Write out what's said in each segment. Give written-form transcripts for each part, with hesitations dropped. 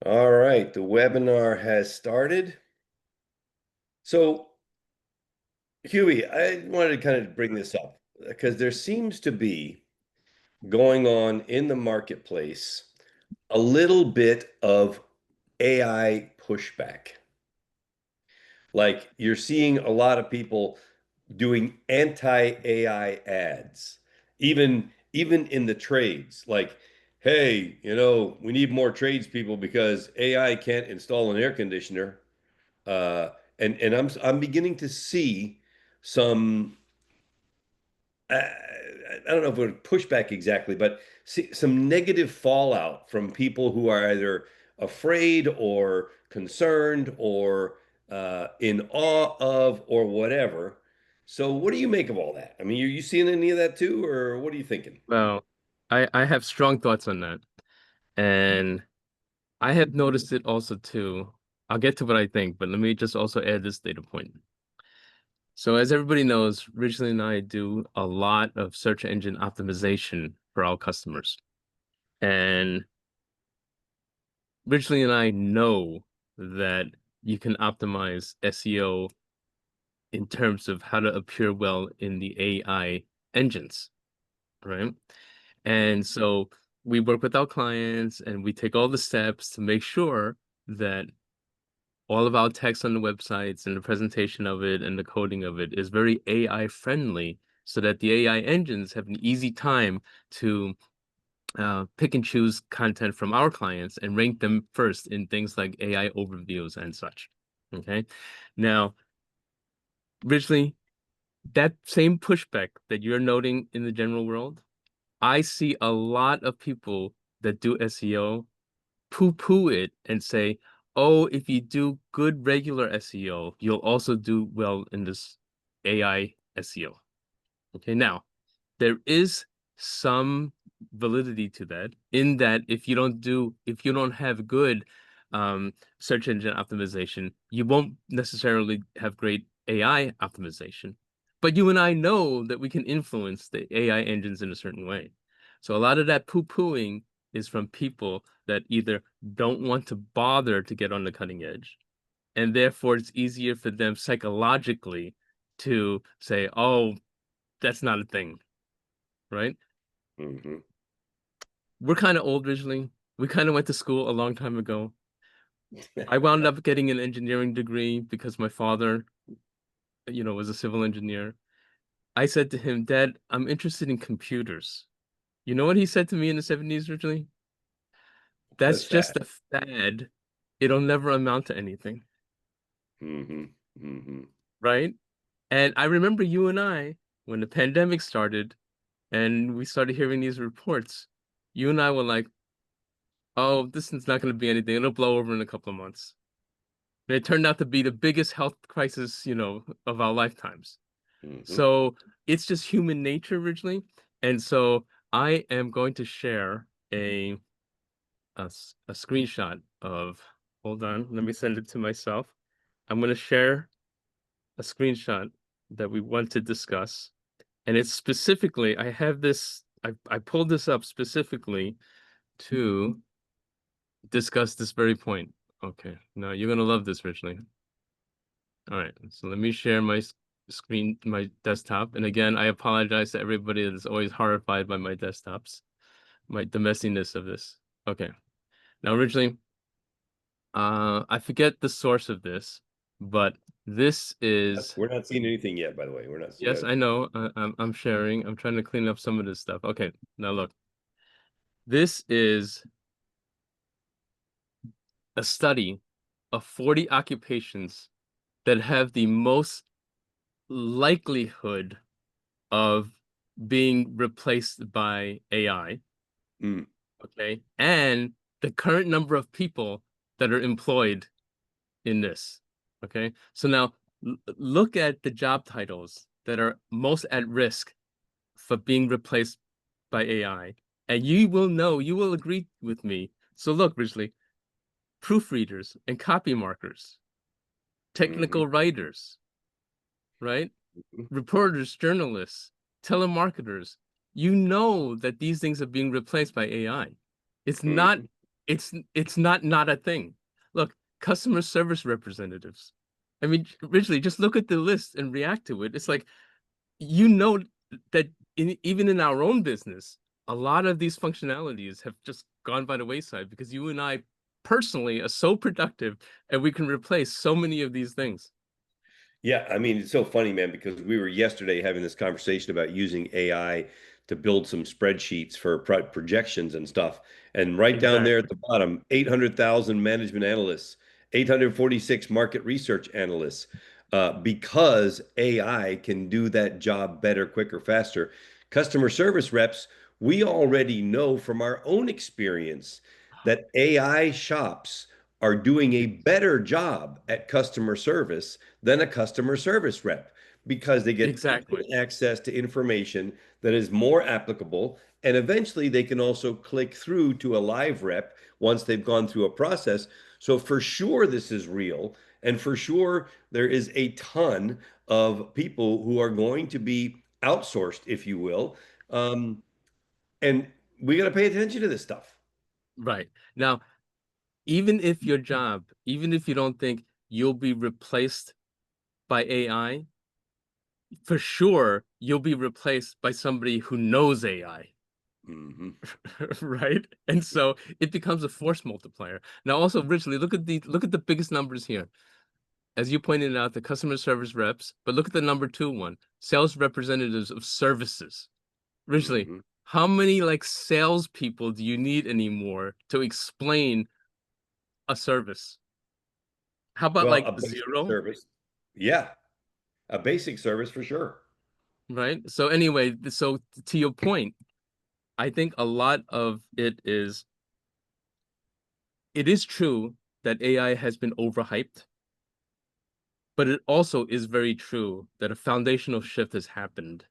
All right, the webinar has started. So, Huey, I wanted to kind of bring this up because there seems to be going on in the marketplace a little bit of AI pushback. Like you're seeing a lot of people doing anti-AI ads, even in the trades. Like, hey, we need more tradespeople because AI can't install an air conditioner. Uh, and I'm beginning to see some I don't know if it would pushback exactly, but see some negative fallout from people who are either afraid or concerned or in awe of or whatever. So what do you make of all that? I mean, are you seeing any of that too, or what are you thinking? Well, I have strong thoughts on that. And I have noticed it also too. I'll get to what I think, but let me just also add this data point. So as everybody knows, Ridgely and I do a lot of search engine optimization for our customers. And Ridgely and I know that you can optimize SEO in terms of how to appear well in the AI engines, right? And so we work with our clients and we take all the steps to make sure that all of our text on the websites and the presentation of it and the coding of it is very AI friendly so that the AI engines have an easy time to pick and choose content from our clients and rank them first in things like AI overviews and such. Okay. Now, originally, that same pushback that you're noting in the general world, I see a lot of people that do SEO poo-poo it and say, oh, if you do good regular SEO, you'll also do well in this AI SEO. Okay, now there is some validity to that in that if you don't have good search engine optimization, you won't necessarily have great AI optimization. But you and I know that we can influence the AI engines in a certain way. So a lot of that poo-pooing is from people that either don't want to bother to get on the cutting edge, and therefore it's easier for them psychologically to say, oh, that's not a thing, right? Hmm. We're kind of old originally. We kind of went to school a long time ago. I wound up getting an engineering degree because my father, was a civil engineer. I said to him, Dad, I'm interested in computers. You know what he said to me in the 70s originally? That's What's just that? a fad. It'll never amount to anything, Hmm. Hmm. right? And I remember you and I, when the pandemic started and we started hearing these reports, you and I were like, oh, this is not going to be anything. It'll blow over in a couple of months. And it turned out to be the biggest health crisis, of our lifetimes. Hmm. So it's just human nature originally. And so I am going to share a screenshot of, hold on, let me send it to myself. I'm going to share a screenshot that we want to discuss. And it's specifically, I have this, I pulled this up specifically to discuss this very point. Okay, now you're gonna love this, Richly. All right, so let me share my screen, my desktop. And again, I apologize to everybody that is always horrified by my desktops, the messiness of this. Okay, now originally, I forget the source of this, but this is, We're not seeing anything yet, by the way. We're not. yes, I know, I'm sharing. I'm trying to clean up some of this stuff. Okay, now look, this is a study of 40 occupations that have the most likelihood of being replaced by AI, Mm. okay? And the current number of people that are employed in this, okay? So now look at the job titles that are most at risk for being replaced by AI. And you will agree with me. So look, Ridgely, proofreaders and copy markers, Hmm. technical writers, right? Reporters, journalists, telemarketers, you know that these things are being replaced by AI. It's not Hmm. it's not a thing. Look, customer service representatives. I mean, originally, just look at the list and react to it. It's like you know that even in our own business, a lot of these functionalities have just gone by the wayside because you and I personally are so productive and we can replace so many of these things. Yeah, I mean, it's so funny, man, because we were yesterday having this conversation about using AI to build some spreadsheets for projections and stuff. And right down there at Exactly. the bottom, 800,000 management analysts, 846 market research analysts, because AI can do that job better, quicker, faster. Customer service reps, we already know from our own experience that AI shops are doing a better job at customer service than a customer service rep because they get Exactly. instant access to information that is more applicable. And eventually they can also click through to a live rep once they've gone through a process. So for sure, this is real. And for sure, there is a ton of people who are going to be outsourced, if you will. Um, and we got to pay attention to this stuff. Right. Now, even if you don't think you'll be replaced by AI, for sure you'll be replaced by somebody who knows AI. Mhm. Right? And so it becomes a force multiplier. Now, also, Ridgely, look at the biggest numbers here. As you pointed out, the customer service reps, but look at the number two one, sales representatives of services. Ridgely, Mhm. how many like salespeople do you need anymore to explain a service? How about Well, like a basic zero? service. Yeah, a basic service for sure. Right? So anyway, so to your point, I think a lot of it is true that AI has been overhyped, but it also is very true that a foundational shift has happened.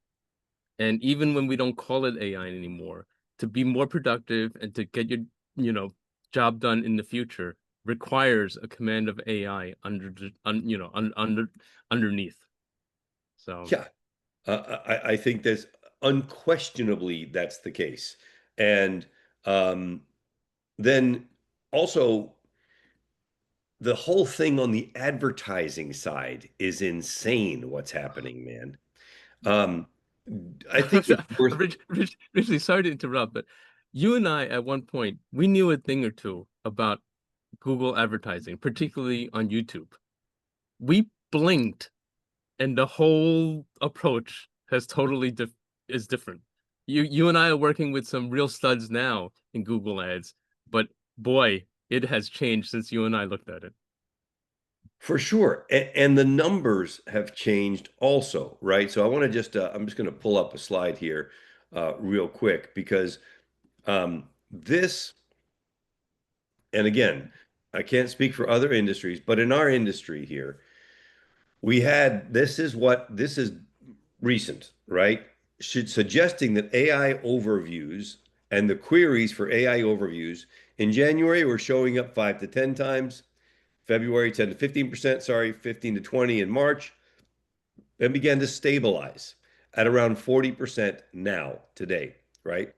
And even when we don't call it AI anymore, to be more productive and to get your, you know, job done in the future requires a command of AI underneath. So Yeah, I think that's unquestionably that's the case. And um, then also the whole thing on the advertising side is insane what's happening, man. Um, I think it's worth. Richly, sorry to interrupt, but you and I at one point we knew a thing or two about Google advertising, particularly on YouTube. We blinked and the whole approach has totally is different. You and I are working with some real studs now in Google Ads, but boy, it has changed since you and I looked at it. For sure. And the numbers have changed also, right? So I want to I'm just going to pull up a slide here real quick because this, and again, I can't speak for other industries, but in our industry here, we had this is recent, right? Suggesting that AI overviews and the queries for AI overviews in January were showing up 5 to 10 times, February 10 to 15%, sorry, 15 to 20 in March, and began to stabilize at around 40% now, today, right?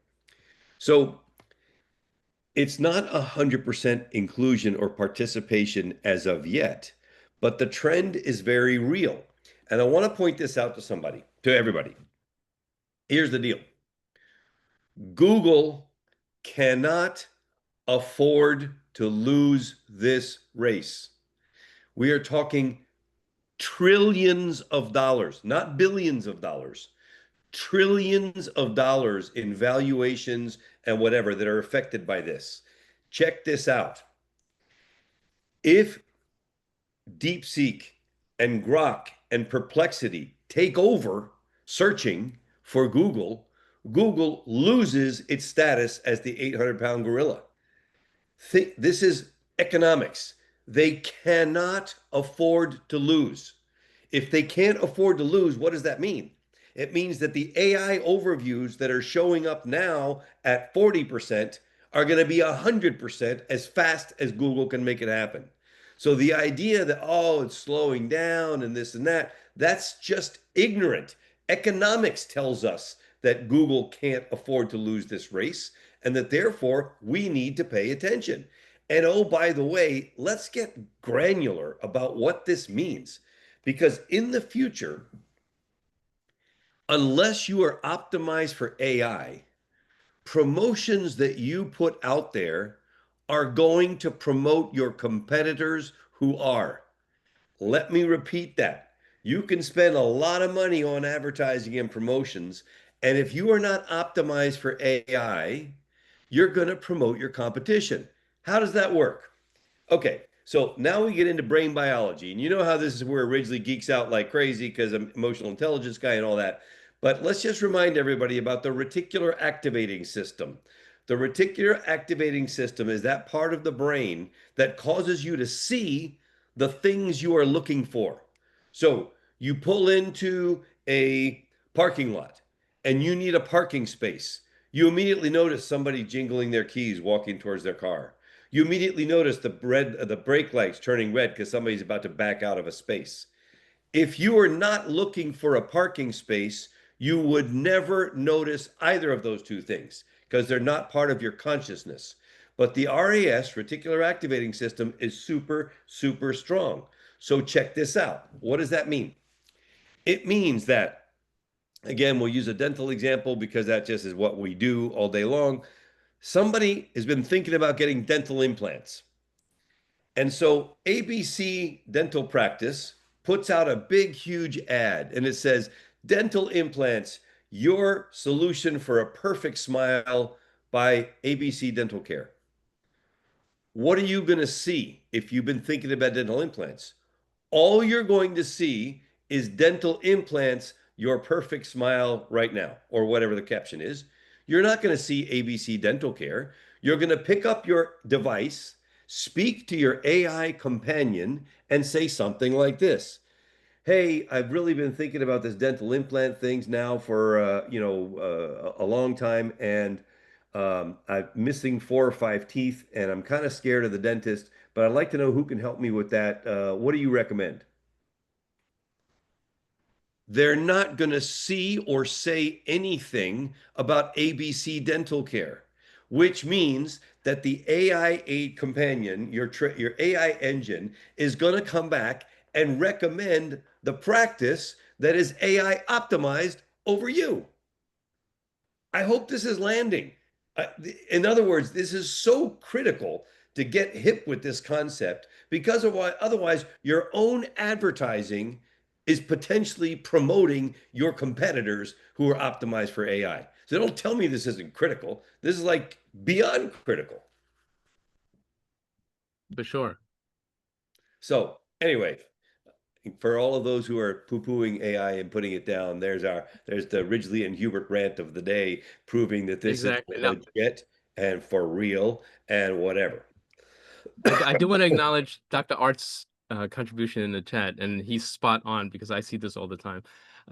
So it's not 100% inclusion or participation as of yet, but the trend is very real. And I want to point this out to everybody. Here's the deal. Google cannot afford to lose this race. We are talking trillions of dollars, not billions of dollars, trillions of dollars in valuations and whatever that are affected by this. Check this out. If DeepSeek and Grok and Perplexity take over searching for Google, Google loses its status as the 800-pound gorilla. This is economics. They cannot afford to lose. If they can't afford to lose, what does that mean? It means that the AI overviews that are showing up now at 40% are going to be 100% as fast as Google can make it happen. So the idea that, oh, it's slowing down and this and that, that's just ignorant. Economics tells us that Google can't afford to lose this race. and that therefore we need to pay attention. And oh, by the way, let's get granular about what this means. Because in the future, unless you are optimized for AI, promotions that you put out there are going to promote your competitors who are. Let me repeat that. You can spend a lot of money on advertising and promotions, and if you are not optimized for AI, you're going to promote your competition. How does that work? Okay, so now we get into brain biology, and you know how this is where Ridgely geeks out like crazy because I'm an emotional intelligence guy and all that. But let's just remind everybody about the reticular activating system. The reticular activating system is that part of the brain that causes you to see the things you are looking for. So you pull into a parking lot and you need a parking space. You immediately notice somebody jingling their keys walking towards their car. You immediately notice the brake lights turning red because somebody's about to back out of a space. If you are not looking for a parking space, you would never notice either of those two things because they're not part of your consciousness. But the RAS, reticular activating system, is super, super strong. So check this out. What does that mean? It means that, again, we'll use a dental example because that just is what we do all day long. Somebody has been thinking about getting dental implants. And so ABC Dental Practice puts out a big, huge ad, and it says, Dental implants, your solution for a perfect smile by ABC Dental Care. What are you going to see if you've been thinking about dental implants? All you're going to see is dental implants, your perfect smile right now, or whatever the caption is. You're not going to see ABC Dental Care. You're going to pick up your device, speak to your AI companion, and say something like this. Hey, I've really been thinking about this dental implant things now for a long time, and I'm missing 4 or 5 teeth, and I'm kind of scared of the dentist. But I'd like to know who can help me with that. What do you recommend? They're not going to see or say anything about ABC Dental Care, which means that the AI aid companion, your AI engine, is going to come back and recommend the practice that is AI optimized over you. I hope this is landing. In other words, this is so critical to get hip with this concept because of why otherwise your own advertising is potentially promoting your competitors who are optimized for AI. So don't tell me this isn't critical. This is like beyond critical. For sure. So anyway, for all of those who are poo-pooing AI and putting it down, there's the Ridgely and Hubert rant of the day, proving that this is Exactly. Now, legit and for real and whatever. I do want to acknowledge Dr. Art's contribution in the chat, and he's spot on because I see this all the time.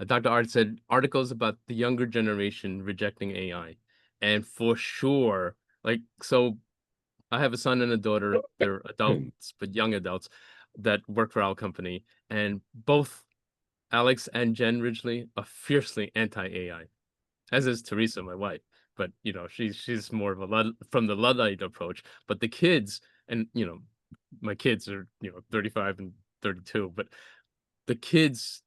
Dr. Art said articles about the younger generation rejecting AI. And for sure, like, so I have a son and a daughter. They're adults, but young adults that work for our company. And both Alex and Jen Ridgely are fiercely anti-AI, as is Teresa, my wife. But she's more of a from the Luddite approach. But the kids, and my kids are 35 and 32, but the kids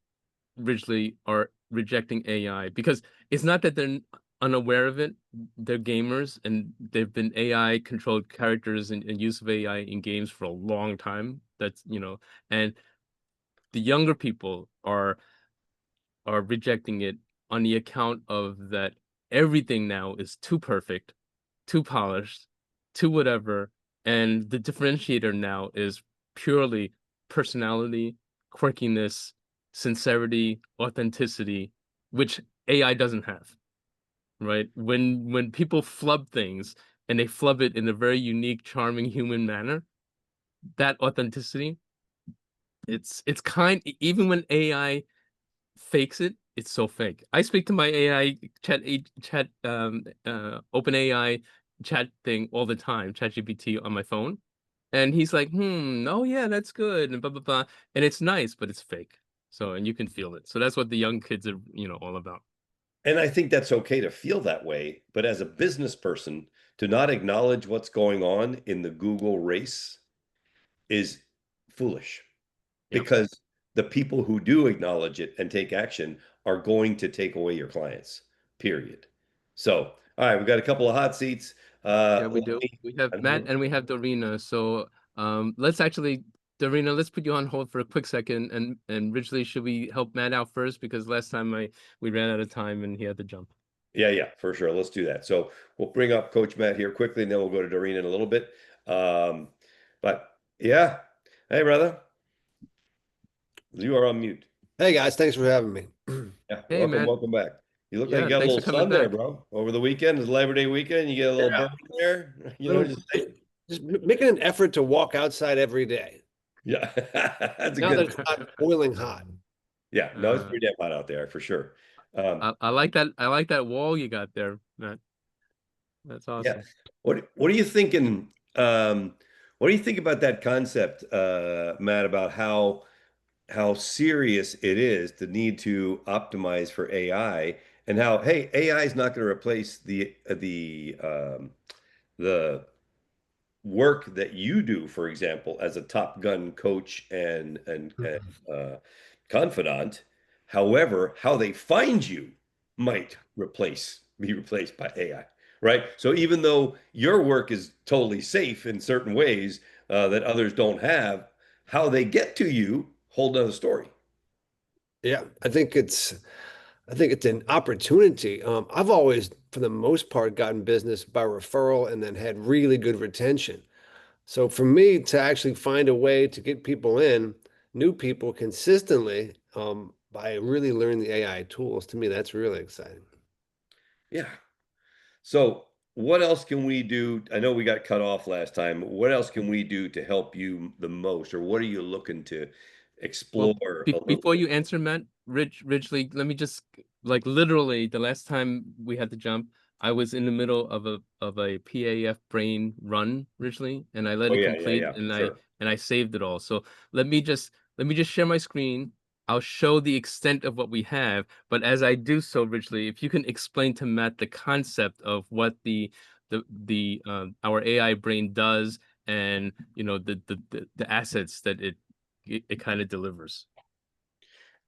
Ridgely are rejecting AI because it's not that they're unaware of it. They're gamers and they've been AI controlled characters and use of AI in games for a long time. And the younger people are rejecting it on the account of that everything now is too perfect, too polished, too whatever, and the differentiator now is purely personality, quirkiness, sincerity, authenticity, which AI doesn't have, right? When people flub things and they flub it in a very unique, charming human manner, that authenticity, it's even when AI fakes it, it's so fake. I speak to my AI chat open AI chat thing all the time, ChatGPT on my phone. And he's like, oh yeah, that's good, and blah blah blah. And it's nice, but it's fake. So and you can feel it. So that's what the young kids are, all about. And I think that's okay to feel that way. But as a business person, To not acknowledge what's going on in the Google race is foolish Yep. because the people who do acknowledge it and take action are going to take away your clients, period. So, all right, we've got a couple of hot seats. Yeah, we Let do. me, We have I Matt know, and we have Dorina. So let's actually, Dorina, let's put you on hold for a quick second. And Ridgely, should we help Matt out first? Because last time I we ran out of time and he had to jump. yeah, yeah, for sure. Let's do that. So we'll bring up Coach Matt here quickly, and then we'll go to Doreen in a little bit. Um, but yeah, hey, brother, you are on mute. Hey guys, thanks for having me. Yeah, Hey, welcome, Matt. welcome back. You look like you Yeah, got a thanks little for coming sun there, back. bro. Over the weekend, it's Labor Day weekend. You get a little Yeah. burn there, Little, just just making an effort to walk outside every day. yeah, that's a Now that good it's thing. not boiling hot. Yeah, no, it's Uh, pretty damn hot out there for sure. Um, I like that. I like that wall you got there, Matt. That's yeah, awesome. what are you thinking? What do you think about that concept, Matt? About how serious it is to need to optimize for AI, and how hey, AI is not going to replace the work that you do, for example, as a Top Gun coach and confidant. However, how they find you might be replaced by AI, right? So even though your work is totally safe in certain ways that others don't have, how they get to you, whole nother story. Yeah, I think it's an opportunity. I've always, for the most part, gotten business by referral and then had really good retention. So for me to actually find a way to get people in, new people consistently, by really learning the AI tools, to me, that's really exciting. Yeah. So what else can we do? I know we got cut off last time. What else can we do to help you the most, or what are you looking to Well, explore a little before bit? you answer, Matt, Ridgely, let me just like literally the last time we had to jump, I was in the middle of a PAF brain run, Ridgely, and I let Oh it yeah, yeah, complete yeah, for and sure. I saved it all. So let me just share my screen. I'll show the extent of what we have, but as I do so, Ridgely, if you can explain to Matt the concept of what the our AI brain does and you know the assets that it kind of delivers.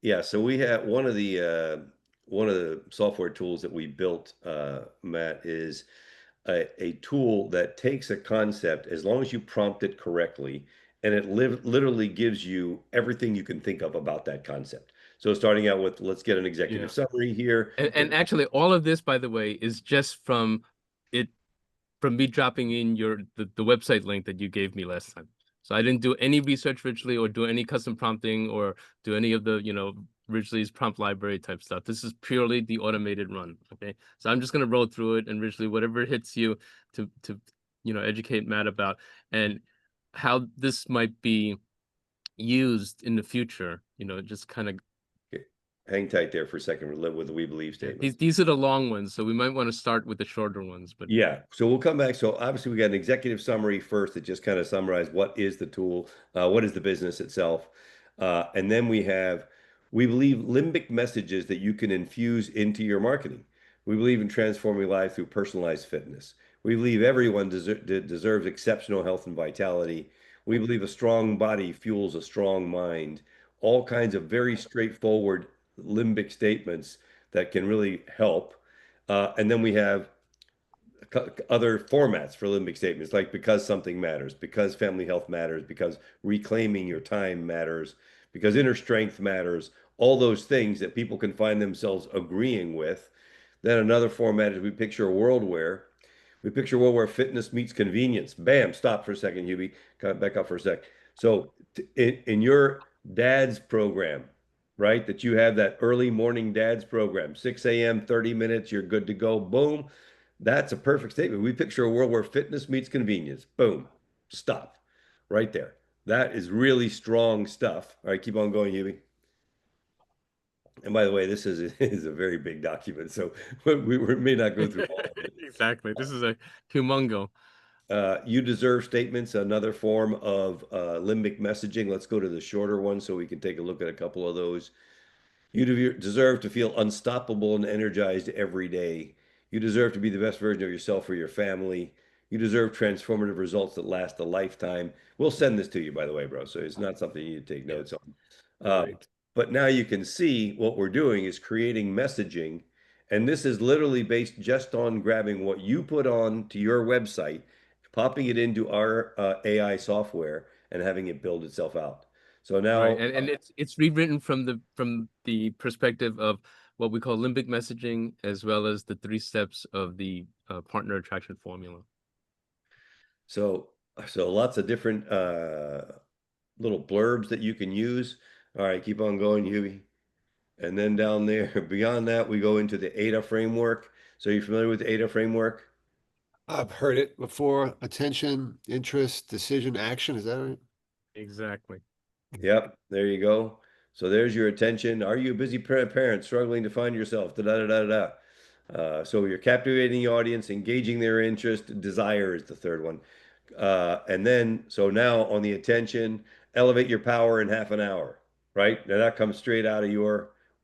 Yeah, so we have one of the software tools that we built, Matt, is a tool that takes a concept as long as you prompt it correctly, and it literally gives you everything you can think of about that concept. So starting out with, let's get an executive Yeah. summary here. And actually all of this, by the way, is just it from me dropping in the website link that you gave me last time. So I didn't do any research Ridgely or do any custom prompting or do any of the, you know, Ridgely's prompt library type stuff. This is purely the automated run. Okay. So I'm just gonna roll through it and Ridgely, whatever hits you to you know educate Matt about and how this might be used in the future, you know, just kind of Okay, hang tight there for a second with the we believe yeah, statements. these are the long ones, so we might want to start with the shorter ones, but Yeah, so we'll come back. So obviously we got an executive summary first that just kind of summarized what is the tool, what is the business itself, and then we believe limbic messages that you can infuse into your marketing. We believe in transforming life through personalized fitness. We believe everyone deserves exceptional health and vitality. We believe a strong body fuels a strong mind. All kinds of very straightforward limbic statements that can really help. And then we have other formats for limbic statements, like because something matters, because family health matters, because reclaiming your time matters, because inner strength matters, all those things that people can find themselves agreeing with. Then another format is we picture a world where fitness meets convenience. Bam, stop for a second, Hubie. Cut back up for a sec. So in your dad's program, right, that you have that early morning dad's program, 6 a.m., 30 minutes, you're good to go. Boom. That's a perfect statement. We picture a world where fitness meets convenience. Boom. Stop. Right there. That is really strong stuff. All right, keep on going, Hubie. And by the way, this is a very big document, so we may not go through all of it. exactly. This is a humongo. You deserve statements, another form of limbic messaging. Let's go to the shorter one so we can take a look at a couple of those. You deserve to feel unstoppable and energized every day. You deserve to be the best version of yourself or your family. You deserve transformative results that last a lifetime. We'll send this to you, by the way, bro. So it's not something you need to take Yeah. notes on. Great. But now you can see what we're doing is creating messaging. And this is literally based just on grabbing what you put on to your website, popping it into our AI software, and having it build itself out. So Right. now, And it's rewritten from the perspective of what we call limbic messaging, as well as the 3 steps of the partner attraction formula. so so lots of different little blurbs that you can use. All right, keep on going, Huey. And then down there, beyond that, we go into the ADA framework. So you're familiar with the ADA framework? I've heard it before. Attention, interest, decision, action. Is that right? Exactly. Yep, there you go. So there's your attention. Are you a busy parent struggling to find yourself? Da da da da da. So you're captivating the audience, engaging their interest. Desire is the third one. And then, so now on the attention, elevate your power in half an hour, right? Now that comes straight out of your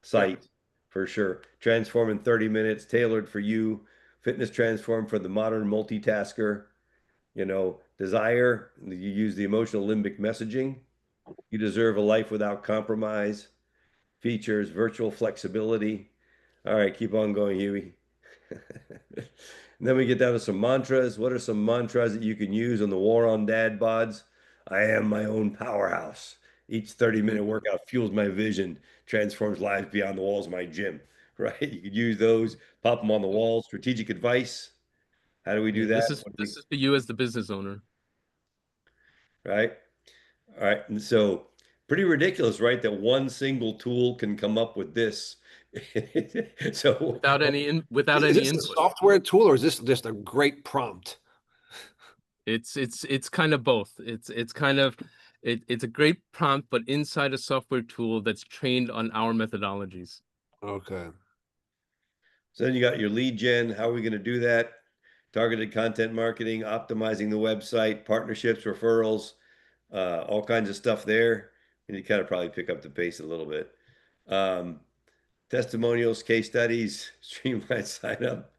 Yeah. site for sure. Transform in 30 minutes, tailored for you. Fitness transform for the modern multitasker. Desire, you use the emotional limbic messaging. You deserve a life without compromise. Features, virtual flexibility. All right, keep on going, Huey. And then we get down to some mantras. What are some mantras that you can use on the war on dad bods? I am my own powerhouse. Each 30-minute workout fuels my vision, transforms lives beyond the walls of my gym. Right? You could use those, pop them on the wall. Strategic advice. How do we do Yeah, that? this is for you as the business owner. Right? All right. And so pretty ridiculous, right? That one single tool can come up with this. So Without Is any this a input. software tool or is this just a great prompt? It's kind of both. It's kind of it's a great prompt, but inside a software tool that's trained on our methodologies. Okay. So then you got your lead gen. How are we going to do that? Targeted content marketing, optimizing the website, partnerships, referrals, all kinds of stuff there. And you kind of probably pick up the pace a little bit. Um, Testimonials, case studies, streamlined sign up,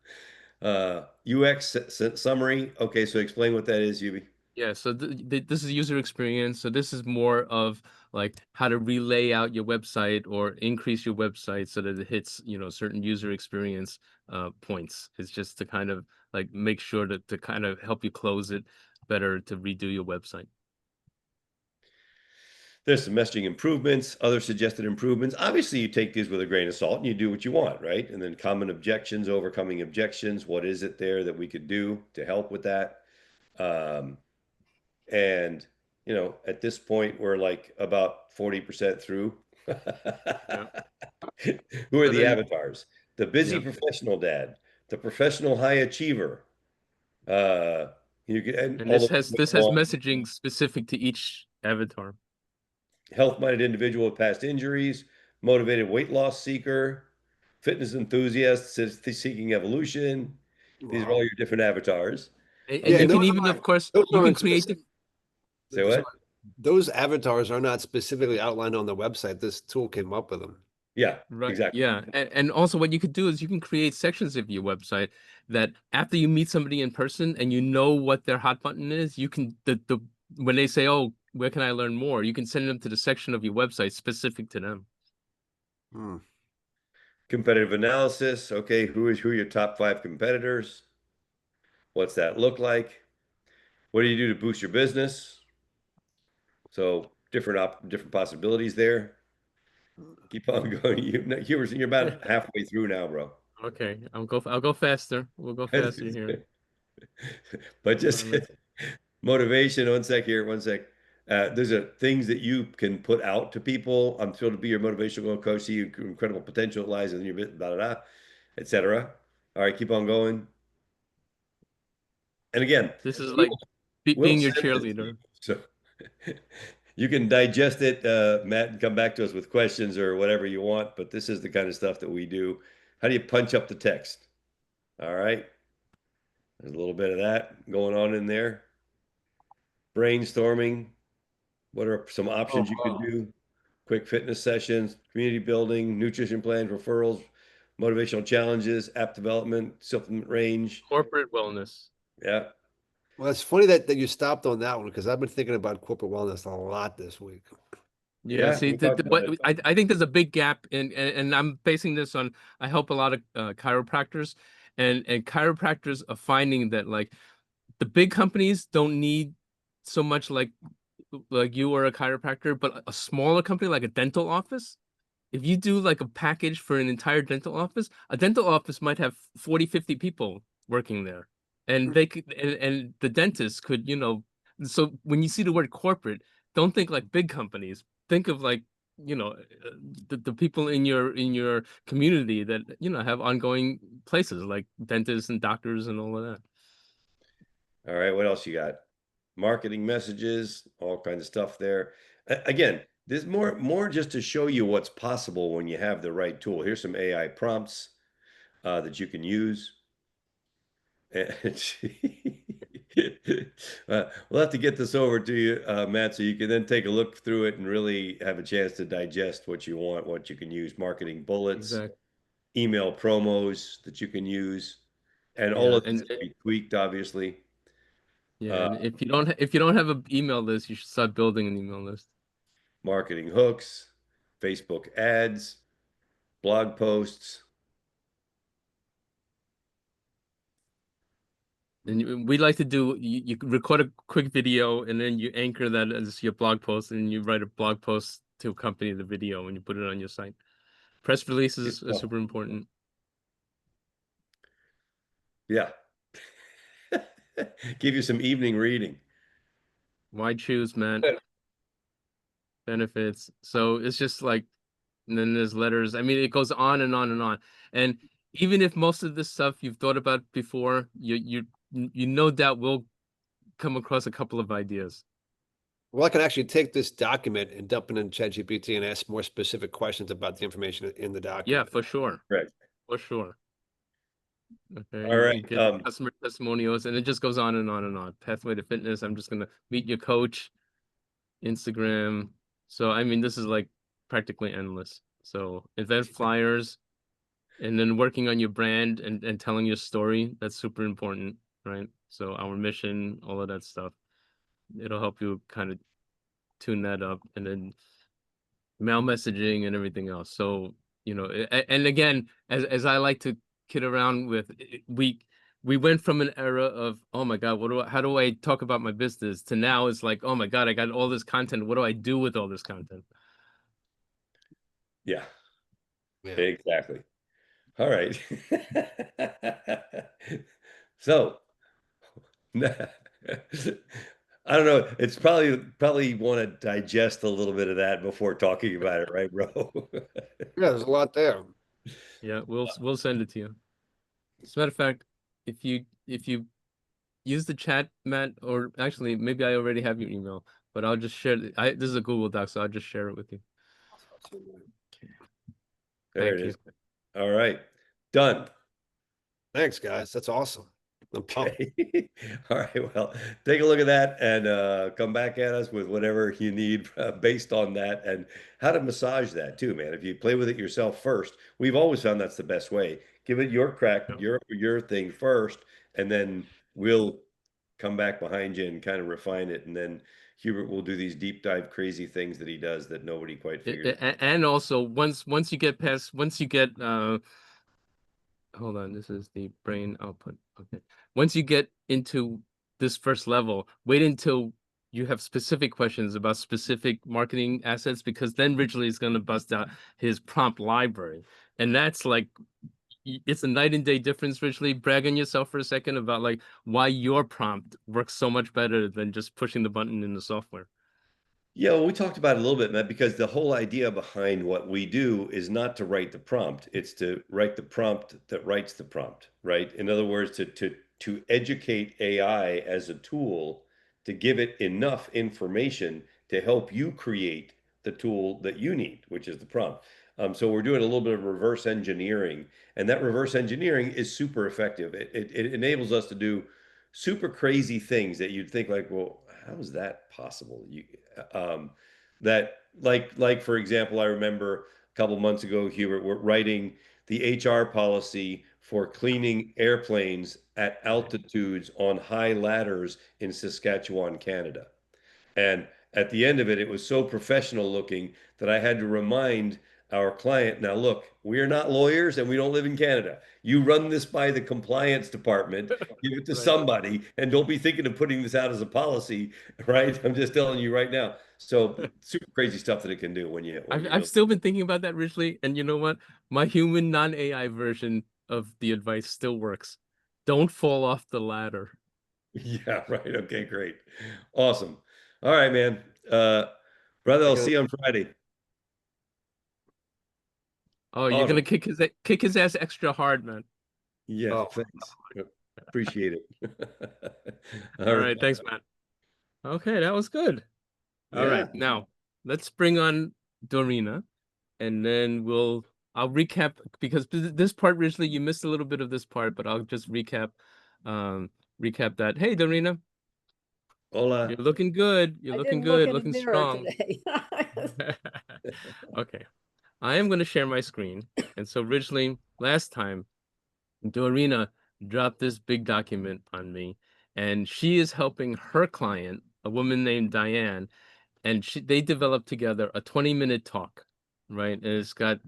UX summary. Okay, so explain what that is, Yubi. Yeah, so this is user experience. So this is more of like how to relay out your website or increase your website so that it hits, certain user experience points. It's just to kind of like make sure to kind of help you close it better to redo your website. There's some messaging improvements, other suggested improvements. Obviously, you take these with a grain of salt and you do what you want, right? And then common objections, overcoming objections. What is it there that we could do to help with that? Um, and, at this point, we're like about 40% through. Yeah. Who are So the then, avatars? The busy yeah. professional dad, the professional high achiever. Uh, you can, and And all this the way has this has along, messaging specific to each avatar. health-minded individual with past injuries, motivated weight loss seeker, fitness enthusiast seeking evolution. These are all Wow. your different avatars. And Yeah, you and can even, of course, those you can aren't create specific. Say Sorry, what? those avatars are not specifically outlined on the website. This tool came up with them. Yeah, Right. exactly. Yeah. And also what you could do is you can create sections of your website that after you meet somebody in person and you know what their hot button is, you can the when they say, "Oh, where can I learn more?" You can send them to the section of your website specific to them. Hmm. Competitive analysis. Okay, who are your top 5 competitors? What's that look like? What do you do to boost your business? So different possibilities there. Keep on going. You're about halfway through now, bro. Okay, I'll go faster. We'll go faster here. But just Let's motivation. One sec here. One sec. There's a things that you can put out to people. I'm thrilled to be your motivational coach. See your incredible potential lies in your bit, blah, blah, blah, etc. All right, keep on going. And again, This is we'll, like we'll being your send this to you. cheerleader. So you can digest it, Matt, and come back to us with questions or whatever you want. But this is the kind of stuff that we do. How do you punch up the text? All right. There's a little bit of that going on in there. Brainstorming. What are some Oh, options you could wow. do? Quick fitness sessions, community building, nutrition plans, referrals, motivational challenges, app development, supplement range. Corporate wellness. Yeah. Well, it's funny that you stopped on that one because I've been thinking about corporate wellness a lot this week. Yeah, Yeah. see, We talked about what it. I think there's a big gap and I'm basing this on I help a lot of chiropractors and chiropractors are finding that like the big companies don't need so much like you or a chiropractor, but a smaller company like a dental office, if you do like a package for an entire dental office, a dental office might have 40, 50 people working there. And they could and the dentist could, so when you see the word corporate, don't think like big companies. Think of like, the people in your community that, have ongoing places like dentists and doctors and all of that. All right. What else you got? Marketing messages, all kinds of stuff there. Again, there's more just to show you what's possible when you have the right tool. Here's some AI prompts that you can use. We'll have to get this over to you, Matt, so you can then take a look through it and really have a chance to digest what you want, what you can use, marketing bullets, Exactly. email promos that you can use, and all Yeah. of this can be tweaked, obviously. Yeah, Uh, and if you don't have an email list, you should start building an email list. Marketing hooks, Facebook ads, blog posts. And we like to do you record a quick video and then you anchor that as your blog post and you write a blog post to accompany the video and you put it on your site. Press Good releases are stuff. super important. Yeah. Give you some evening reading. Why choose, man? Benefits. So it's just like, and then there's letters. I mean, it goes on and on and on. And even if most of this stuff you've thought about before, you no doubt will come across a couple of ideas. Well, I can actually take this document and dump it in ChatGPT and ask more specific questions about the information in the Yeah, document. for sure. Correct. For sure. Okay, All you right. get customer testimonials, and it just goes on and on and on. Pathway to fitness. I'm just gonna meet your coach, Instagram. So I mean, this is like practically endless. So event flyers, and then working on your brand and telling your story. That's super important, right? So our mission, all of that stuff. It'll help you kind of tune that up, and then mail messaging and everything else. So, and again, as I like to kid around with, we went from an era of, oh my God, how do I talk about my business, to now it's like, oh my God, I got all this content. What do I do with all this content? Yeah, Yeah. exactly. All right. So, I don't know. It's probably want to digest a little bit of that before talking about it, right, bro? Yeah, there's a lot there. Yeah, we'll send it to you. As a matter of fact, if you use the chat, Matt, or actually maybe I already have your email, but I'll just share this is a Google Doc, so I'll just share it with you. There it Thank you. is. All right. Done. Thanks, guys. That's awesome. I'm pumped. Okay. All right. Well, take a look at that and come back at us with whatever you need based on that and how to massage that too, man. If you play with it yourself first, we've always found that's the best way. Give it your crack, Yeah. your thing first, and then we'll come back behind you and kind of refine it. And then Hubert will do these deep dive crazy things that he does that nobody quite figures. And also once you get past once you get hold on, this is the brain output. Okay. Once you get into this first level, wait until you have specific questions about specific marketing assets, because then Ridgely is going to bust out his prompt library. And that's like it's a night and day difference. Ridgely, brag on yourself for a second about like why your prompt works so much better than just pushing the button in the software. Yeah, well, we talked about it a little bit, Matt, because the whole idea behind what we do is not to write the prompt. It's to write the prompt that writes the prompt, right? In other words, to educate AI as a tool to give it enough information to help you create the tool that you need, which is the prompt. So we're doing a little bit of reverse engineering, and that reverse engineering is super effective. It enables us to do super crazy things that you'd think like, well, how is that possible? Um, that like for example, I remember a couple months ago, Hubert, we're writing the HR policy for cleaning airplanes at altitudes on high ladders in Saskatchewan, Canada. And at the end of it, it was so professional looking that I had to remind our client, now look, we're not lawyers and we don't live in Canada. You run this by the compliance department, give it to Right. somebody, and don't be thinking of putting this out as a policy, right? I'm just telling you right now. So super crazy stuff that it can do when I've you I've really still been thinking about that, Ridgely, and you know what? My human non-AI version of the advice still works. Don't fall off the ladder. Yeah, right. Okay, great. Awesome. All right, man. Brother, I I'll can see you on Friday. Oh, you're Awesome. gonna kick his ass extra hard, man. Yes, Oh, thanks. Appreciate it. All All right. right, thanks, man. Okay, that was good. All right, Yeah. now let's bring on Dorina, and then I'll recap because this part originally you missed a little bit of this part, but I'll just um, recap that. Hey, Dorina, you're Hola. looking good. You're I looking didn't look good, in the looking mirror strong. today. Okay, I am going to share my screen, and so originally last time, Dorina dropped this big document on me, and she is helping her client, a woman named Diane, and they developed together a 20-minute talk, right? And it's got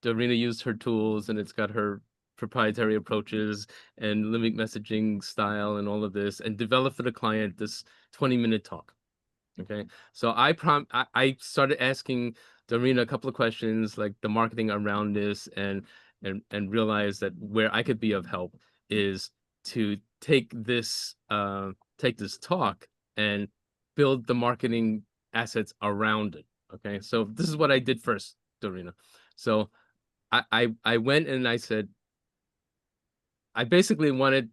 Dorina used her tools, and it's got her proprietary approaches and limbic messaging style and all of this, and developed for the client this 20-minute talk. Okay, so I started asking Dorina a couple of questions like the marketing around this, and realized that where I could be of help is to take this talk and build the marketing assets around it. Okay, so this is what I did first, Dorina. So I went and I said I basically wanted,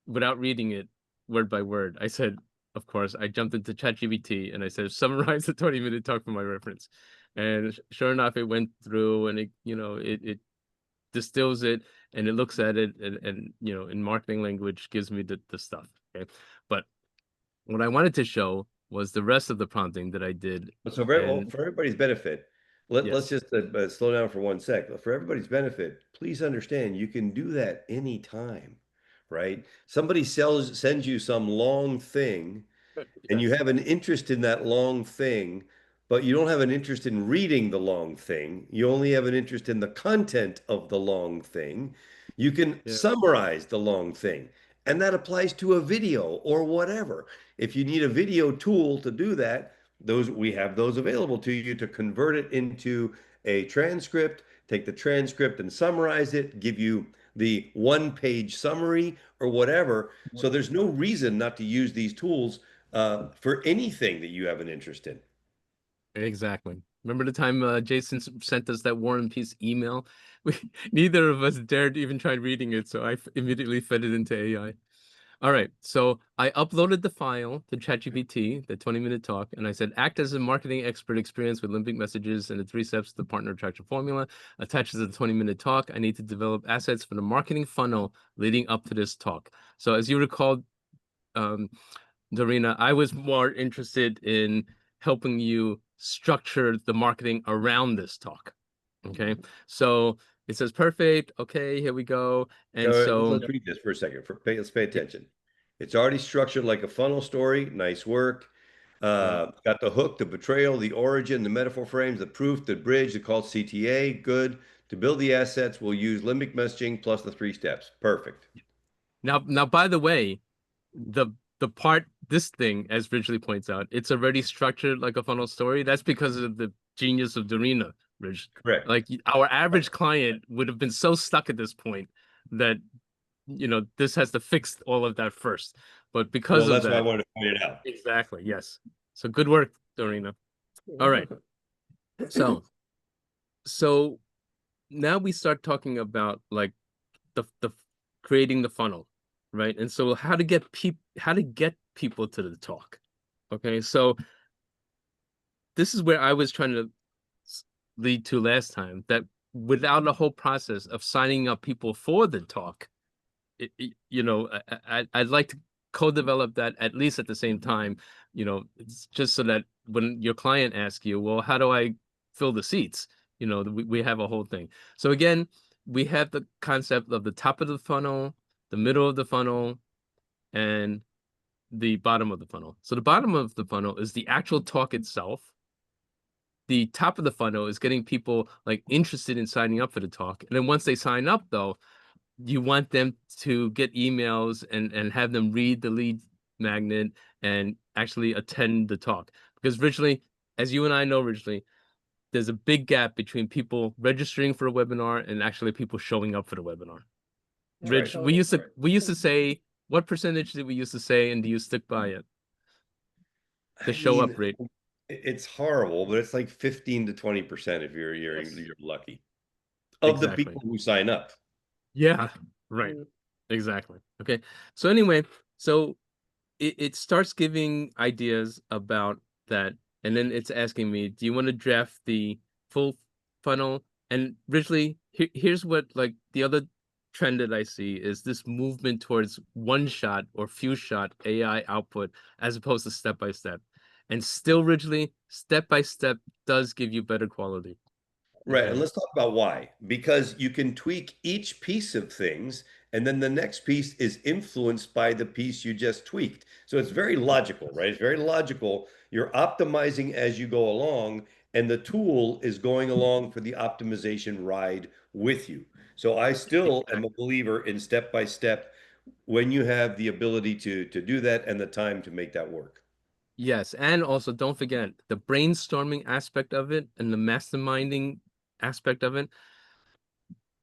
without reading it word by word, I said, of course, I jumped into ChatGPT and I said, summarize the 20-minute talk for my reference. And sure enough, it went through and it distills it and it looks at it and in marketing language gives me the stuff. Okay. But what I wanted to show was the rest of the prompting that I did. So And for everybody's benefit, let's yes, just slow down for one sec. For everybody's benefit, please understand you can do that anytime, right? Somebody sends you some long thing and you yes, have an interest in that long thing, but you don't have an interest in reading the long thing. You only have an interest in the content of the long thing. You can yeah, summarize the long thing, and that applies to a video or whatever. If you need a video tool to do that, those we have those available to you to convert it into a transcript, take the transcript and summarize it, give you the one-page summary or whatever. So there's no reason not to use these tools for anything that you have an interest in. exactly. Remember the time Jason sent us that War and Peace email? We neither of us dared even try reading it, so I immediately fed it into AI. All right, so I uploaded the file to ChatGPT, the 20-minute talk, and I said, act as a marketing expert experience with limbic messages and the 3 steps to the partner attraction formula. Attaches to the 20-minute talk. I need to develop assets for the marketing funnel leading up to this talk. So as you recall, Dorina, I was more interested in helping you structure the marketing around this talk. Okay, so it says perfect. Okay, here we go. And so, Let's read this for a second. Let's pay attention. It's already structured like a funnel story. Nice work. yeah. Got the hook, the betrayal, the origin, the metaphor frames, the proof, the bridge, the call CTA. Good. To build the assets, we'll use limbic messaging plus the 3 steps. Perfect. Now, by the way, the this thing, as Ridgely points out, it's already structured like a funnel story. That's because of the genius of Dorina, Ridge. Correct. Like our average client would have been so stuck at this point that this has to fix all of that first. But because Well, of that's why I that, wanted to point it out. exactly, yes. So good work, Dorina. All right. So now we start talking about like the creating the funnel, right? And so how to get people to the talk. Okay, so this is where I was trying to lead to last time, that without a whole process of signing up people for the talk, I'd like to co-develop that at least at the same time, it's just so that when your client asks you, well, how do I fill the seats? We have a whole thing. So again, we have the concept of the top of the funnel, the middle of the funnel, and the bottom of the funnel. So the bottom of the funnel is the actual talk itself. The top of the funnel is getting people like interested in signing up for the talk. And then once they sign up, though, you want them to get emails and have them read the lead magnet and actually attend the talk. Because originally, as you and I know, originally, there's a big gap between people registering for a webinar and actually people showing up for the webinar. Rich, right. we used to say, what percentage did we used to say, and do you stick by it? The I show up mean, rate. it's horrible, but it's like 15 to 20% if you're Yes. lucky of the Exactly. people who sign up. Yeah, right. Mm. Exactly. Okay. So anyway, so it starts giving ideas about that, and then it's asking me, do you want to draft the full funnel? And Ridgely, here's what, like, the other trend that I see is this movement towards one shot or few shot AI output as opposed to step by step. And still, Ridgely, step by step does give you better quality. Right. Okay. And let's talk about why. Because you can tweak each piece of things, and then the next piece is influenced by the piece you just tweaked. So it's very logical, right? It's very logical. You're optimizing as you go along, and the tool is going along for the optimization ride with you. So I still am a believer in step by step when you have the ability to do that and the time to make that work. Yes, and also don't forget the brainstorming aspect of it and the masterminding aspect of it.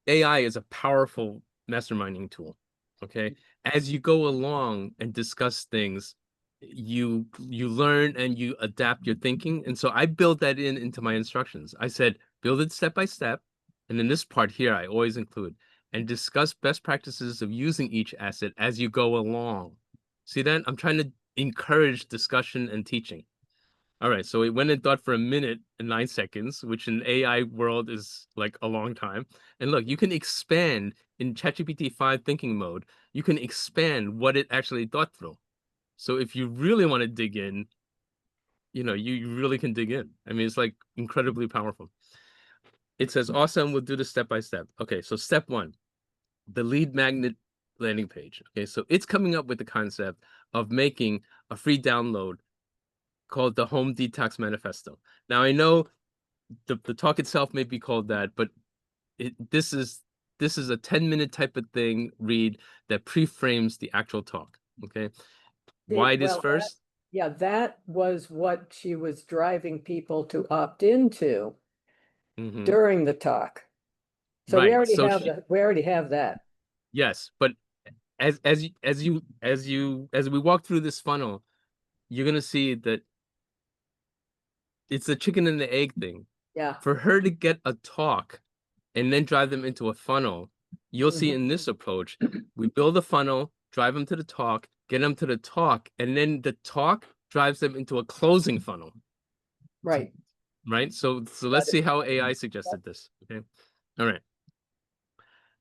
AI is a powerful masterminding tool. Okay. As you go along and discuss things, you learn and you adapt your thinking. And so I built that into my instructions. I said, build it step by step. And in this part here, I always include and discuss best practices of using each asset as you go along. See that? I'm trying to encourage discussion and teaching. All right, so it went and thought for a minute and 9 seconds, which in AI world is like a long time. And look, you can expand in ChatGPT 5 thinking mode. You can expand what it actually thought through. So if you really want to dig in, you really can dig in. I mean, it's like incredibly powerful. It says, awesome, we'll do this step by step. Okay, so step one, the lead magnet landing page. Okay, so it's coming up with the concept of making a free download called the Home Detox Manifesto. Now I know the talk itself may be called that, but this is a 10-minute type of thing read that pre-frames the actual talk. Okay, why this Well, first? yeah, that was what she was driving people to opt into Mhm. during the talk. So we Right. already So have we already have that. yes, but as we walk through this funnel, you're gonna see that it's the chicken and the egg thing. Yeah. For her to get a talk and then drive them into a funnel, you'll see in this approach, we build a funnel, drive them to the talk, get them to the talk, and then the talk drives them into a closing funnel. Right. Right. So let's see how AI suggested this. Okay. All right.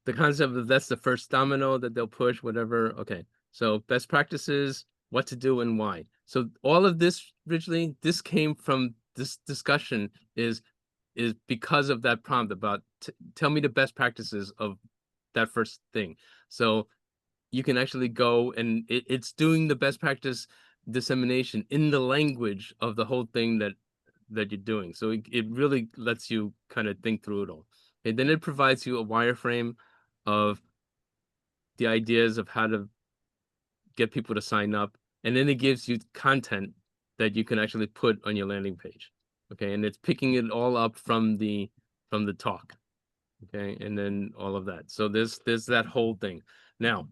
The concept of that's the first domino that they'll push, whatever. Okay. So best practices, what to do and why. So all of this originally, this came from this discussion is because of that prompt about tell me the best practices of that first thing. So you can actually go and it's doing the best practice dissemination in the language of the whole thing that you're doing. So it really lets you kind of think through it all. And then it provides you a wireframe of the ideas of how to get people to sign up. And then it gives you content that you can actually put on your landing page. Okay. And it's picking it all up from the talk. Okay. And then all of that. So there's that whole thing. Now,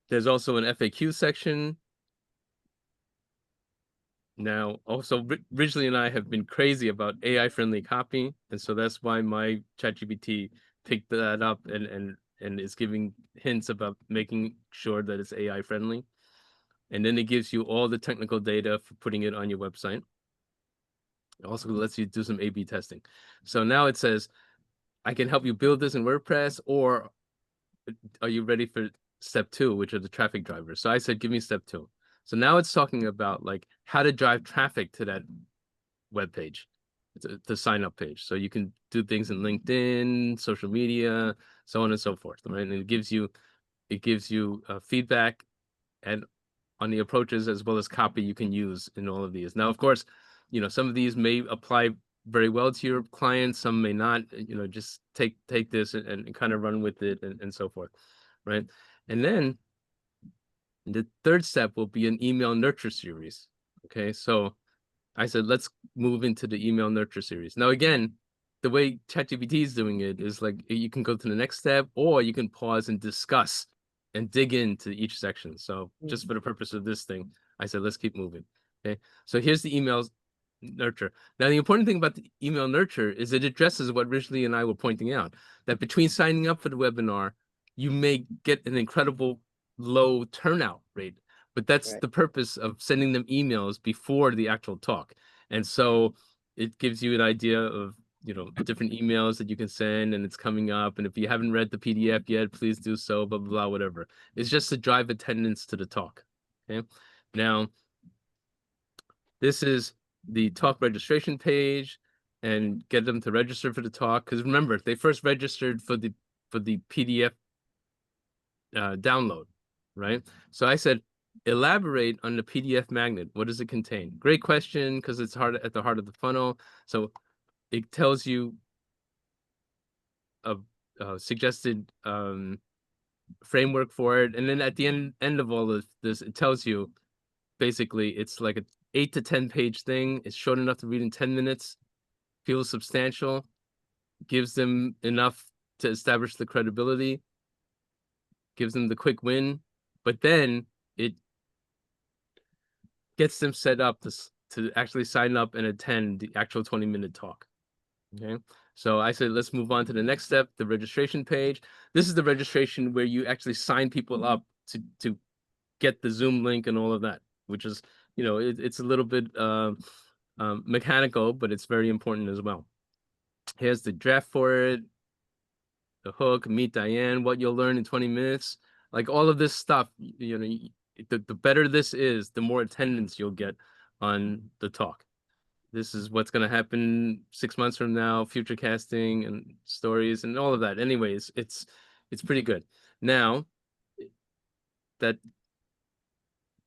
there's also an FAQ section. Now, also, Ridgely and I have been crazy about AI-friendly copy, and so that's why my ChatGPT picked that up and is giving hints about making sure that it's AI-friendly. And then it gives you all the technical data for putting it on your website. It also lets you do some A/B testing. So now it says, I can help you build this in WordPress, or are you ready for step 2, which are the traffic drivers? So I said, give me step 2. So now it's talking about like how to drive traffic to that web page. the sign up page. So you can do things in LinkedIn, social media, so on and so forth, right? And it gives you feedback and on the approaches as well as copy you can use in all of these. Now, of course, some of these may apply very well to your clients, some may not. Just take this and kind of run with it and so forth, right? And then the third step will be an email nurture series. Okay, so I said, let's move into the email nurture series. Now, again, the way ChatGPT is doing it is like you can go to the next step, or you can pause and discuss and dig into each section. So just for the purpose of this thing, I said, let's keep moving. Okay, so here's the email nurture. Now, the important thing about the email nurture is it addresses what Ridgely and I were pointing out, that between signing up for the webinar, you may get an incredible low turnout rate. But that's Right. the purpose of sending them emails before the actual talk. And so it gives you an idea of, different emails that you can send, and it's coming up. And if you haven't read the PDF yet, please do so, blah, blah, blah, whatever. It's just to drive attendance to the talk. Okay. Now, this is the talk registration page, and get them to register for the talk. Because remember, they first registered for the PDF download, right? So I said, elaborate on the PDF magnet. What does it contain? Great question, because it's at the heart of the funnel. So it tells you a suggested framework for it, and then at the end of all of this, it tells you basically it's like a 8 to 10 page thing. It's short enough to read in 10 minutes. Feels substantial. Gives them enough to establish the credibility. Gives them the quick win, but then it gets them set up to actually sign up and attend the actual 20-minute talk. Okay, so I said, let's move on to the next step, the registration page. This is the registration where you actually sign people up to get the Zoom link and all of that, which is, it's a little bit mechanical, but it's very important as well. Here's the draft for it, the hook, meet Diane, what you'll learn in 20 minutes. Like all of this stuff, the better this is, the more attendance you'll get on the talk. This is what's going to happen 6 months from now, future casting and stories and all of that. Anyways, it's pretty good. Now, that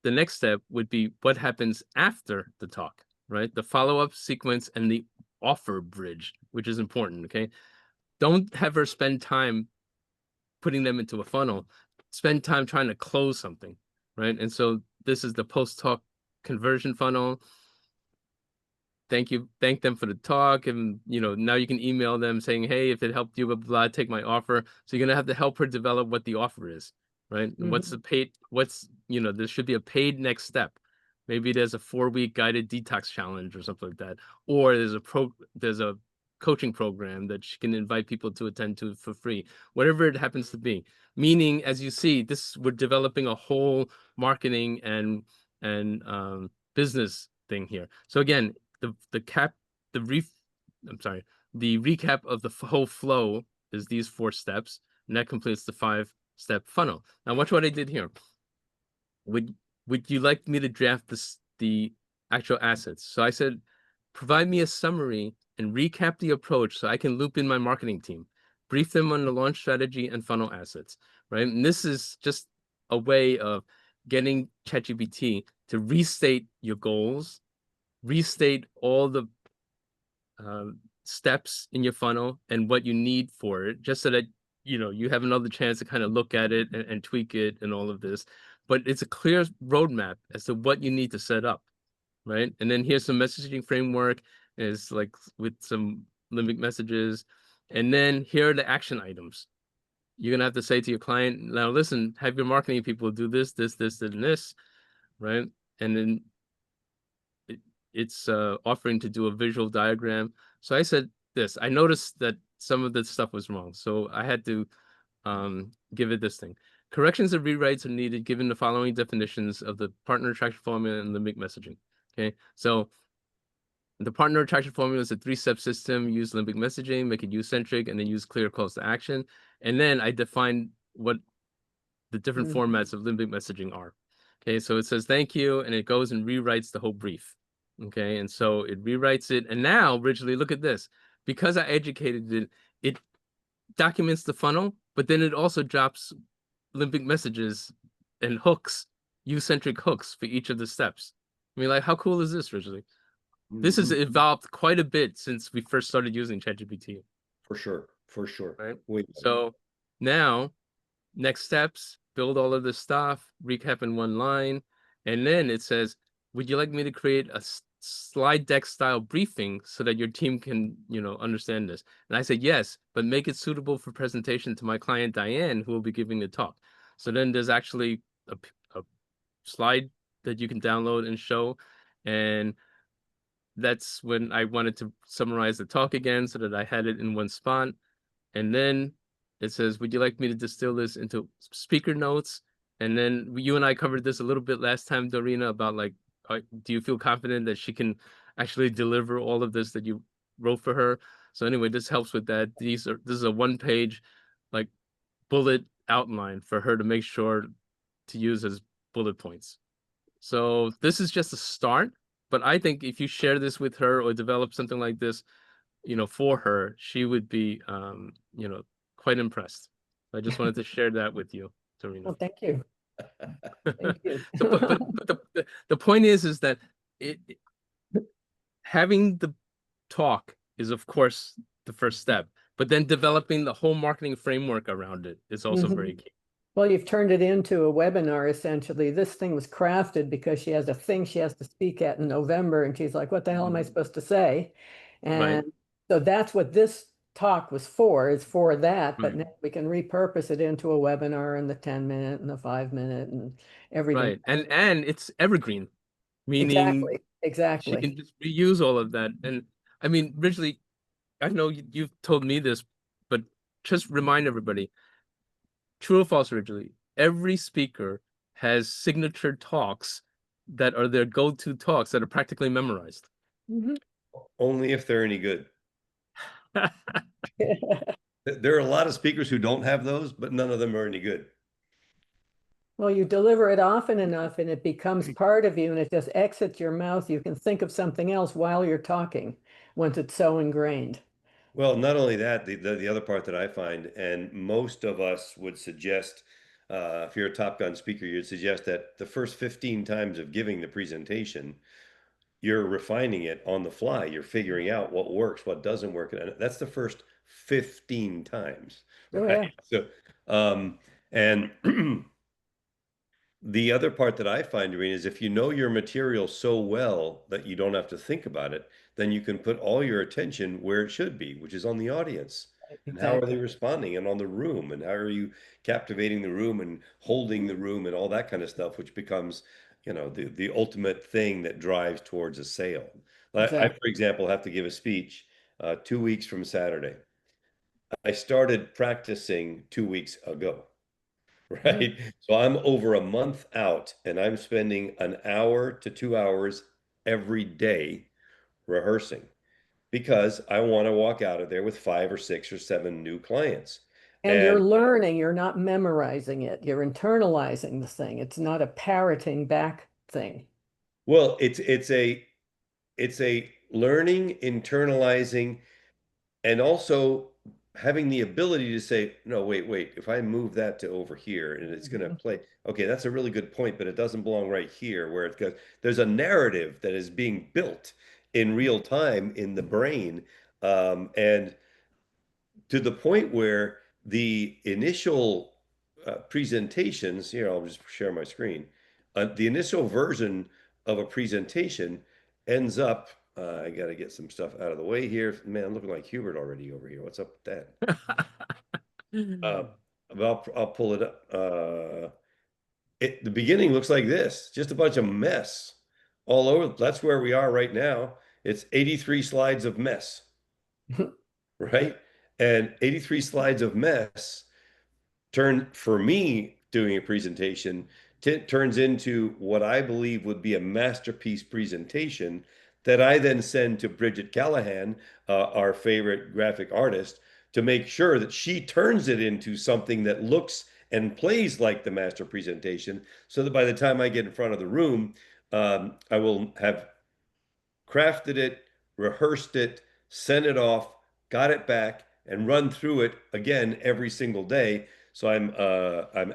the next step would be what happens after the talk, right? The follow-up sequence and the offer bridge, which is important, okay? Don't have her spend time putting them into a funnel. Spend time trying to close something, right? And so this is the post-talk conversion funnel. Thank them for the talk, and now you can email them saying, hey, if it helped you, blah, blah, take my offer. So you're gonna have to help her develop what the offer is, right? Mhm. What's the paid, there should be a paid next step. Maybe there's a 4-week guided detox challenge or something like that, or there's a coaching program that she can invite people to attend to for free, whatever it happens to be. Meaning, as you see, we're developing a whole marketing and business thing here. So again, the recap of the whole flow is these 4 steps, and that completes the 5-step funnel. Now, watch what I did here. Would you like me to draft the actual assets? So I said, provide me a summary and recap the approach so I can loop in my marketing team, brief them on the launch strategy and funnel assets, right? And this is just a way of getting ChatGPT to restate your goals, restate all the steps in your funnel and what you need for it, just so that you have another chance to kind of look at it and tweak it and all of this. But it's a clear roadmap as to what you need to set up, right? And then here's some messaging framework, is like with some limbic messages, and then here are the action items. You're gonna have to say to your client, now listen, have your marketing people do this, and this, right? And then it's offering to do a visual diagram. So I said this, I noticed that some of the stuff was wrong. So I had to give it this thing. Corrections and rewrites are needed given the following definitions of the partner attraction formula and limbic messaging. Okay, so the partner attraction formula is a 3-step system. Use limbic messaging, make it you-centric, and then use clear calls to action. And then I defined what the different formats of limbic messaging are. Okay, so it says thank you, and it goes and rewrites the whole brief. Okay, and so it rewrites it. And now, Ridgely, look at this. Because I educated it, it documents the funnel, but then it also drops limbic messages and hooks, you-centric hooks for each of the steps. I mean, like, how cool is this, Ridgely? This has evolved quite a bit since we first started using ChatGPT. For sure. For sure. Right. Wait. So now, next steps, build all of this stuff, recap in one line, and then it says, would you like me to create a slide deck style briefing so that your team can, understand this? And I said, yes, but make it suitable for presentation to my client, Diane, who will be giving the talk. So then there's actually a slide that you can download and show. And that's when I wanted to summarize the talk again so that I had it in one spot. And then it says, would you like me to distill this into speaker notes? And then you and I covered this a little bit last time, Dorina, about like, do you feel confident that she can actually deliver all of this that you wrote for her? So anyway, this helps with that. This is a one-page like bullet outline for her to make sure to use as bullet points. So this is just a start, but I think if you share this with her or develop something like this, for her, she would be, quite impressed. I just wanted to share that with you, Serena. Well, thank you. Thank you. So, but the point is that having the talk is, of course, the first step, but then developing the whole marketing framework around it is also very key. Well, you've turned it into a webinar, essentially. This thing was crafted because she has a thing she has to speak at in November, and she's like, what the hell am I supposed to say? And so that's what this talk was for, is for that, but now we can repurpose it into a webinar in the 10-minute and the 5-minute and everything. Right, and it's evergreen, meaning she Exactly. can just reuse all of that. And I mean, Ridgely, I know you've told me this, but just remind everybody, true or false, Ridgely, every speaker has signature talks that are their go-to talks that are practically memorized. Only if they're any good. There are a lot of speakers who don't have those, but none of them are any good. Well, you deliver it often enough and it becomes part of you and it just exits your mouth. You can think of something else while you're talking once it's so ingrained. Well, not only that, the other part that I find, and most of us would suggest, if you're a Top Gun speaker, you'd suggest that the first 15 times of giving the presentation, you're refining it on the fly. You're figuring out what works, what doesn't work. And that's the first 15 times, right? Yeah. So, and the other part that I find, Irene, is if you know your material so well that you don't have to think about it, then you can put all your attention where it should be, which is on the audience. And how are they responding, and on the room, and how are you captivating the room and holding the room and all that kind of stuff, which becomes, the ultimate thing that drives towards a sale. I, for example, have to give a speech 2 weeks from Saturday. I started practicing 2 weeks ago. Right. So I'm over a month out and I'm spending an hour to 2 hours every day rehearsing because I want to walk out of there with 5 or 6 or 7 new clients. And you're learning, you're not memorizing it. You're internalizing the thing. It's not a parroting back thing. Well, it's a learning, internalizing, and also having the ability to say, no, wait, if I move that to over here and it's going to play, okay, that's a really good point, but it doesn't belong right here where it goes. There's a narrative that is being built in real time in the brain. And to the point where the initial presentations, here, I'll just share my screen. The initial version of a presentation ends up, I got to get some stuff out of the way here. Man, I'm looking like Hubert already over here. What's up with that? But I'll pull it up. The beginning looks like this, just a bunch of mess all over. That's where we are right now. It's 83 slides of mess, right? And 83 slides of mess for me, doing a presentation, turns into what I believe would be a masterpiece presentation that I then send to Bridget Callahan, our favorite graphic artist, to make sure that she turns it into something that looks and plays like the master presentation, so that by the time I get in front of the room, I will have crafted it, rehearsed it, sent it off, got it back, and run through it again every single day. So I'm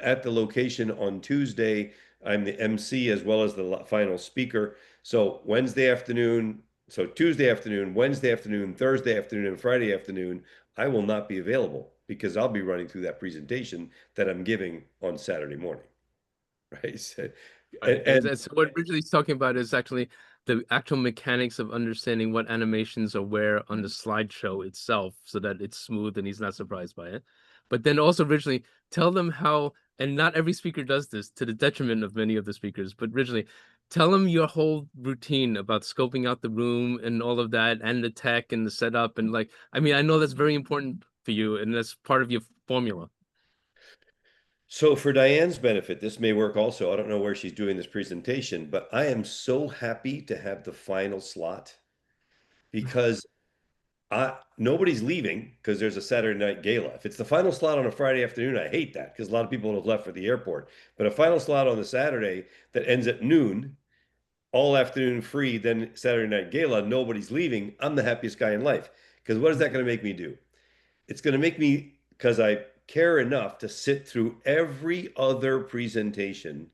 at the location on Tuesday. I'm the MC as well as the final speaker. So Wednesday afternoon, so Tuesday afternoon, Wednesday afternoon, Thursday afternoon, and Friday afternoon, I will not be available because I'll be running through that presentation that I'm giving on Saturday morning. Right. So, Right. and So what Ridgely's talking about is actually the actual mechanics of understanding what animations are where on the slideshow itself so that it's smooth and he's not surprised by it. But then also Ridgely, tell them how, and not every speaker does this to the detriment of many of the speakers, but Ridgely, tell them your whole routine about scoping out the room and all of that and the tech and the setup. And like, I mean, I know that's very important for you and that's part of your formula. so for Diane's benefit, this may work also. I don't know where she's doing this presentation, but I am so happy to have the final slot because nobody's leaving because there's a Saturday night gala. If it's the final slot on a Friday afternoon, I hate that because a lot of people have left for the airport. But a final slot on the Saturday that ends at noon, all afternoon free, then Saturday night gala, nobody's leaving. I'm the happiest guy in life. Because what is that going to make me do? It's going to make me, because I care enough to sit through every other presentation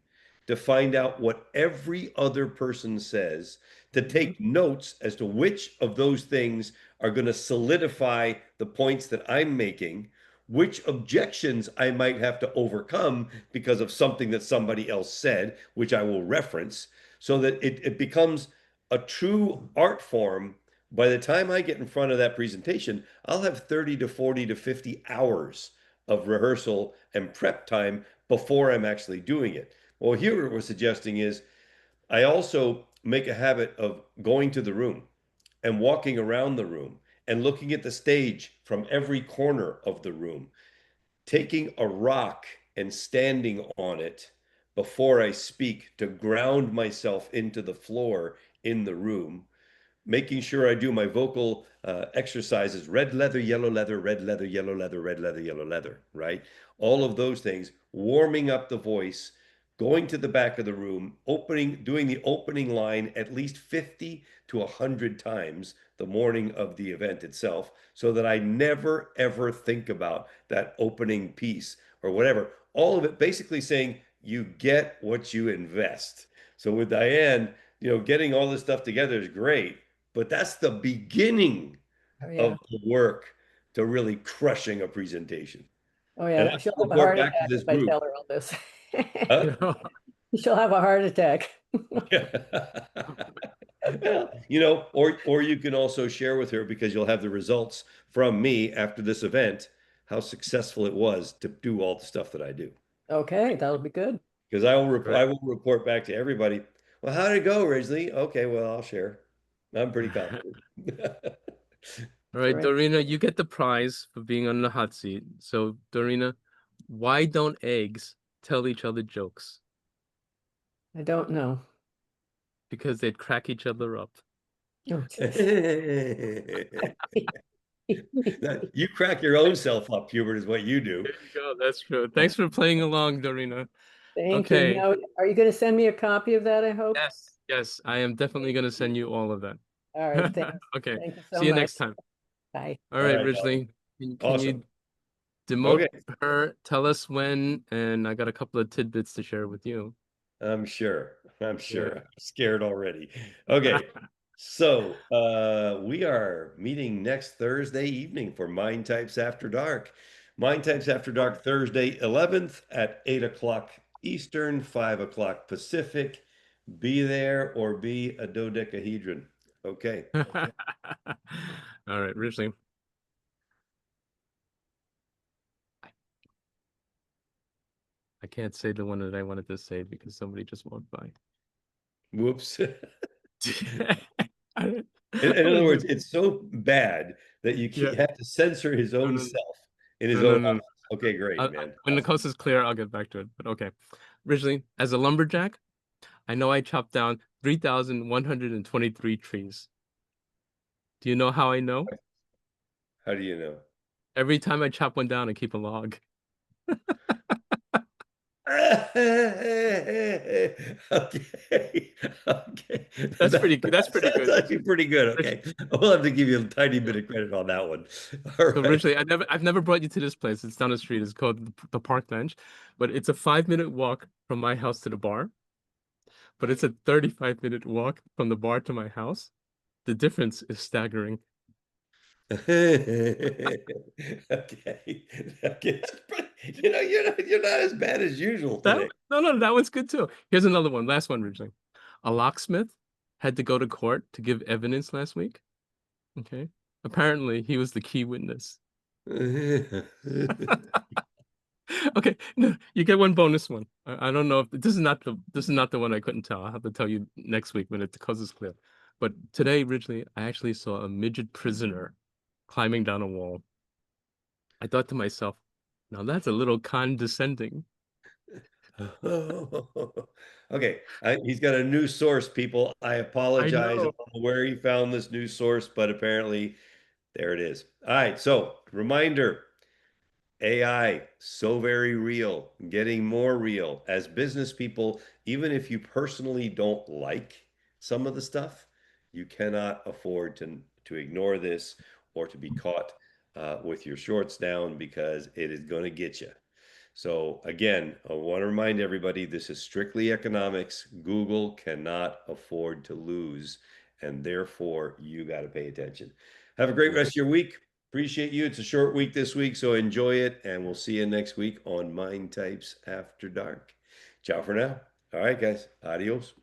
to find out what every other person says, to take notes as to which of those things are going to solidify the points that I'm making, which objections I might have to overcome because of something that somebody else said, which I will reference, so that it becomes a true art form. By the time I get in front of that presentation, I'll have 30 to 40 to 50 hours of rehearsal and prep time before I'm actually doing it. Well, here what we're suggesting is I also make a habit of going to the room and walking around the room and looking at the stage from every corner of the room, taking a rock and standing on it before I speak to ground myself into the floor in the room, making sure I do my vocal exercises, red leather, yellow leather, red leather, yellow leather, red leather, yellow leather, right? All of those things, warming up the voice, going to the back of the room, doing the opening line at least 50 to 100 times the morning of the event itself, so that I never ever think about that opening piece or whatever. All of it basically saying you get what you invest. So with Diane, getting all this stuff together is great, but that's the beginning Oh, of yeah. the work to really crushing a presentation. Oh, And yeah. I She'll have a report heart back to attack this if I group. tell her all this. Huh? She'll have a heart attack. Well, or you can also share with her because you'll have the results from me after this event, how successful it was to do all the stuff that I do. Okay, that'll be good. Because I will Right. I will report back to everybody. Well, how did it go, Ridgely? Okay, well, I'll share. I'm pretty confident. All That's right, right. Dorina, you get the prize for being on the hot seat. So, Dorina, why don't eggs tell each other jokes? I don't know. Because they'd crack each other up. Oh, jeez. You crack your own self up, Hubert, is what you do. There you go. That's true. Thanks for playing along, Dorina. Thank you. Okay. Now, are you going to send me a copy of that, I hope? Yes, yes, I am definitely going to send you all of that. All right, thanks. Okay. Thank you so See you much. next time. Bye. All All right, right, Alex. Ridgely. Can Awesome. you demote Okay, her? Tell us when, and I got a couple of tidbits to share with you. I'm sure. I'm Yeah. sure. I'm scared already. Okay. So we are meeting next Thursday evening for Mind Types After Dark. Mind Types After Dark, Thursday 11th at 8 o'clock Eastern, 5 o'clock Pacific. Be there or be a dodecahedron. Okay. All right, Ridgely. I can't say the one that I wanted to say because somebody just walked by. Whoops. I In other don't words, do- it's so bad that yeah. have to censor his No, own no, self in his no, own no, no. office. Okay, great, man. When the Awesome. coast is clear, I'll get back to it. But okay. Ridgely, as a lumberjack, I know I chopped down 3,123 trees. Do you know how I know? How do you know? Every time I chop one down, I keep a log. Okay. Okay. That's pretty good. That's pretty That's good. actually pretty good. Okay. We'll have to give you a tiny bit of credit on that one. All So right. originally, I've never brought you to this place. It's down the street. It's called the Park Bench, but it's a 5 minute walk from my house to the bar. But it's a 35-minute walk from the bar to my house. The difference is staggering. Okay. Okay. You're not as bad as usual That today. no, that one's good too. Here's another one. Last one, originally. A locksmith had to go to court to give evidence last week. Okay. Apparently, he was the key witness. Okay, no, you get one bonus one. I don't know if this is not the one I couldn't tell. I'll have to tell you next week when it the coast is clear. But today, originally, I actually saw a midget prisoner climbing down a wall. I thought to myself, now that's a little condescending. Okay, he's got a new source, people. I I apologize. I know. don't know where he found this new source, but apparently there it is. All right, so reminder, AI, so very real, getting more real. As business people, even if you personally don't like some of the stuff, you cannot afford to ignore this or to be caught with your shorts down because it is going to get you. So again, I want to remind everybody this is strictly economics. Google cannot afford to lose, and therefore you got to pay attention. Have a great rest of your week. Appreciate you. It's a short week this week, so enjoy it, and we'll see you next week on Mind Types After Dark. Ciao for now. All right, guys. Adios.